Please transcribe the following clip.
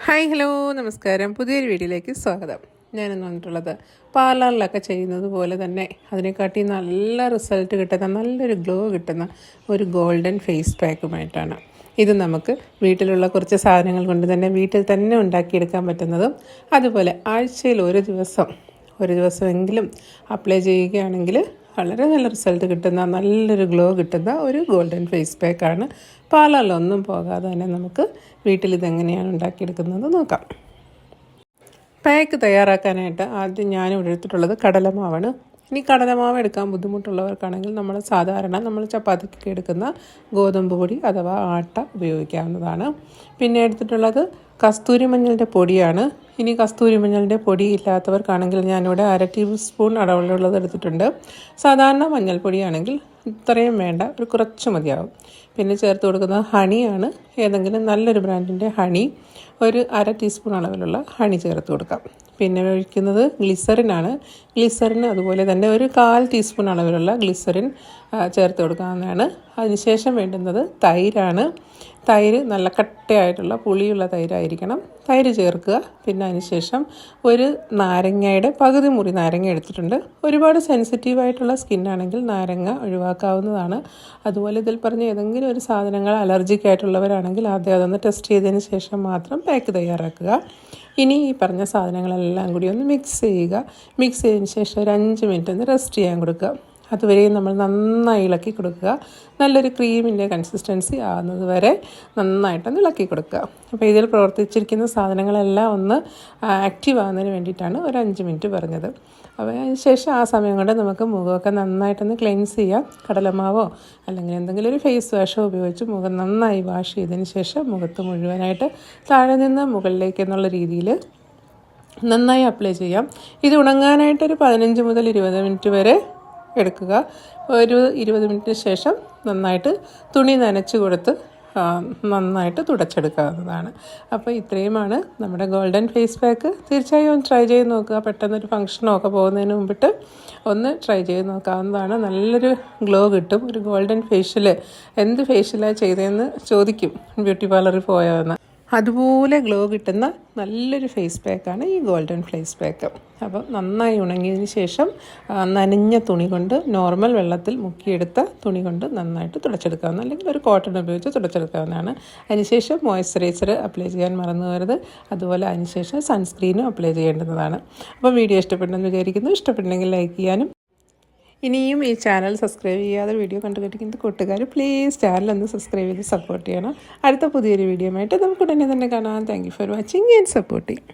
Hi hello നമസ്കാരം. പുതിയൊരു വീഡിയോയിലേക്ക് സ്വാഗതം. ഞാനിന്ന് വന്നിട്ടുള്ളത് പാർലറിലൊക്കെ ചെയ്യുന്നത് പോലെ തന്നെ അതിനെക്കാട്ടി നല്ല റിസൾട്ട് കിട്ടുന്ന നല്ലൊരു ഗ്ലോ കിട്ടുന്ന ഒരു ഗോൾഡൻ ഫേസ് പാക്കുമായിട്ടാണ്. ഇത് നമുക്ക് വീട്ടിലുള്ള കുറച്ച് സാധനങ്ങൾ കൊണ്ട് തന്നെ വീട്ടിൽ തന്നെ ഉണ്ടാക്കിയെടുക്കാൻ പറ്റുന്നതും അതുപോലെ ആഴ്ചയിൽ ഒരു ദിവസമെങ്കിലും അപ്ലൈ ചെയ്യുകയാണെങ്കിൽ വളരെ നല്ല റിസൾട്ട് കിട്ടുന്ന നല്ലൊരു ഗ്ലോ കിട്ടുന്ന ഒരു ഗോൾഡൻ ഫേസ് പാക്കാണ്. പാർലറിലൊന്നും പോകാതെ തന്നെ നമുക്ക് വീട്ടിൽ ഇതെങ്ങനെയാണ് ഉണ്ടാക്കിയെടുക്കുന്നത് നോക്കാം. പാക്ക് തയ്യാറാക്കാനായിട്ട് ആദ്യം ഞാനിവിടെ എടുത്തിട്ടുള്ളത് കടലമാവാണ്. ഇനി കടലമാവ് എടുക്കാൻ ബുദ്ധിമുട്ടുള്ളവർക്കാണെങ്കിൽ നമ്മൾ ചപ്പാത്തിക്കൊക്കെ എടുക്കുന്ന ഗോതമ്പ് പൊടി അഥവാ ആട്ട ഉപയോഗിക്കാവുന്നതാണ്. പിന്നെ എടുത്തിട്ടുള്ളത് കസ്തൂരി മഞ്ഞളിൻ്റെ പൊടിയാണ്. ഇനി കസ്തൂരി മഞ്ഞളിൻ്റെ പൊടി ഇല്ലാത്തവർക്കാണെങ്കിൽ ഞാനിവിടെ 1/2 ടീസ്പൂൺ അളവിലുള്ളത് എടുത്തിട്ടുണ്ട്. സാധാരണ മഞ്ഞൾപ്പൊടിയാണെങ്കിൽ ഇത്രയും വേണ്ട, ഒരു കുറച്ച് മതിയാവും. പിന്നെ ചേർത്ത് കൊടുക്കുന്നത് ഹണിയാണ്. ഏതെങ്കിലും നല്ലൊരു ബ്രാൻഡിൻ്റെ ഹണി, ഒരു 1/2 ടീസ്പൂൺ അളവിലുള്ള ഹണി ചേർത്ത് കൊടുക്കാം. പിന്നെ ഒഴിക്കുന്നത് ഗ്ലിസറിനാണ്. ഗ്ലിസറിന് അതുപോലെ തന്നെ ഒരു 1/4 ടീസ്പൂൺ അളവിലുള്ള ഗ്ലിസറിൻ ചേർത്ത് കൊടുക്കാവുന്നതാണ്. അതിനുശേഷം വേണ്ടുന്നത് തൈരാണ്. തൈര് നല്ല കട്ടയായിട്ടുള്ള പുളിയുള്ള തൈരായിരിക്കണം. തൈര് ചേർക്കുക. പിന്നെ അതിനുശേഷം ഒരു നാരങ്ങയുടെ പകുതി മുറി നാരങ്ങ എടുത്തിട്ടുണ്ട്. ഒരുപാട് സെൻസിറ്റീവായിട്ടുള്ള സ്കിന്നാണെങ്കിൽ നാരങ്ങ ഒഴിവാക്കാവുന്നതാണ്. അതുപോലെ ഇതിൽ പറഞ്ഞ ഏതെങ്കിലും ഒരു സാധനങ്ങൾ അലർജിക് ആയിട്ടുള്ളവരാണെങ്കിൽ ആദ്യം അതൊന്ന് ടെസ്റ്റ് ചെയ്തതിന് ശേഷം മാത്രം പാക്ക് തയ്യാറാക്കുക. ഇനി ഈ പറഞ്ഞ സാധനങ്ങളെല്ലാം കൂടി ഒന്ന് മിക്സ് ചെയ്യുക. മിക്സ് ചെയ്തതിന് ശേഷം ഒരു 5 മിനിറ്റ് ഒന്ന് റെസ്റ്റ് ചെയ്യാൻ കൊടുക്കുക. അതുവരെയും നമ്മൾ നന്നായി ഇളക്കി കൊടുക്കുക. നല്ലൊരു ക്രീമിൻ്റെ കൺസിസ്റ്റൻസി ആകുന്നത് വരെ നന്നായിട്ടൊന്ന് ഇളക്കി കൊടുക്കുക. അപ്പോൾ ഇതിൽ പ്രവർത്തിച്ചിരിക്കുന്ന സാധനങ്ങളെല്ലാം ഒന്ന് ആക്റ്റീവ് ആകുന്നതിന് വേണ്ടിയിട്ടാണ് ഒരു 5 മിനിറ്റ് പറഞ്ഞത്. അപ്പോൾ അതിന് ശേഷം ആ സമയം കൊണ്ട് നമുക്ക് മുഖമൊക്കെ നന്നായിട്ടൊന്ന് ക്ലെൻസ് ചെയ്യാം. കടലമാവോ അല്ലെങ്കിൽ എന്തെങ്കിലും ഒരു ഫേസ് വാഷോ ഉപയോഗിച്ച് മുഖം നന്നായി വാഷ് ചെയ്തതിന് ശേഷം മുഖത്ത് മുഴുവനായിട്ട് താഴെ നിന്ന് മുകളിലേക്ക് എന്നുള്ള രീതിയിൽ നന്നായി അപ്ലൈ ചെയ്യാം. ഇത് ഉണങ്ങാനായിട്ടൊരു 15 മുതൽ 20 മിനിറ്റ് വരെ എടുക്കുക. ഒരു 20 മിനിറ്റിന് ശേഷം നന്നായിട്ട് തുണി നനച്ച് കൊടുത്ത് നന്നായിട്ട് തുടച്ചെടുക്കാവുന്നതാണ്. അപ്പോൾ ഇത്രയുമാണ് നമ്മുടെ ഗോൾഡൻ ഫേസ് പാക്ക്. തീർച്ചയായും ഒന്ന് ട്രൈ ചെയ്ത് നോക്കുക. പെട്ടെന്നൊരു ഫംഗ്ഷനോ ഒക്കെ പോകുന്നതിന് മുമ്പിട്ട് ഒന്ന് ട്രൈ ചെയ്ത് നോക്കാവുന്നതാണ്. നല്ലൊരു ഗ്ലോ കിട്ടും. ഒരു ഗോൾഡൻ ഫേഷ്യൽ എന്ത് ഫേഷ്യലാണ് ചെയ്തതെന്ന് ചോദിക്കും ബ്യൂട്ടി പാർലറിൽ പോയതെന്ന്. അതുപോലെ ഗ്ലോ കിട്ടുന്ന നല്ലൊരു ഫേസ് പാക്കാണ് ഈ ഗോൾഡൻ ഫേസ് പാക്ക്. അപ്പോൾ നന്നായി ഉണങ്ങിയതിന് ശേഷം നനഞ്ഞ തുണി കൊണ്ട്, നോർമൽ വെള്ളത്തിൽ മുക്കിയെടുത്ത തുണി കൊണ്ട് നന്നായിട്ട് തുടച്ചെടുക്കാവുന്ന, അല്ലെങ്കിൽ ഒരു കോട്ടൺ ഉപയോഗിച്ച് തുടച്ചെടുക്കാവുന്നതാണ്. അതിനുശേഷം മോയ്സ്ചറൈസർ അപ്ലൈ ചെയ്യാൻ മറന്നു പോകരുത്. അതുപോലെ അതിനുശേഷം സൺസ്ക്രീനും അപ്ലൈ ചെയ്യേണ്ടതാണ്. അപ്പോൾ വീഡിയോ ഇഷ്ടപ്പെട്ടെന്ന് വിചാരിക്കുന്നു. ഇഷ്ടപ്പെട്ടെങ്കിൽ ലൈക്ക് ചെയ്യാനും ഇനിയും ഈ ചാനൽ സബ്സ്ക്രൈബ് ചെയ്യാതെ വീഡിയോ കണ്ടുകൊണ്ടിരിക്കുന്ന കൂട്ടുകാർ പ്ലീസ് ചാനലൊന്ന് സബ്സ്ക്രൈബ് ചെയ്ത് സപ്പോർട്ട് ചെയ്യണം. അടുത്ത പുതിയൊരു വീഡിയോ ആയിട്ട് നമുക്ക് ഉടനെ തന്നെ കാണാം. Thank you for watching and supporting.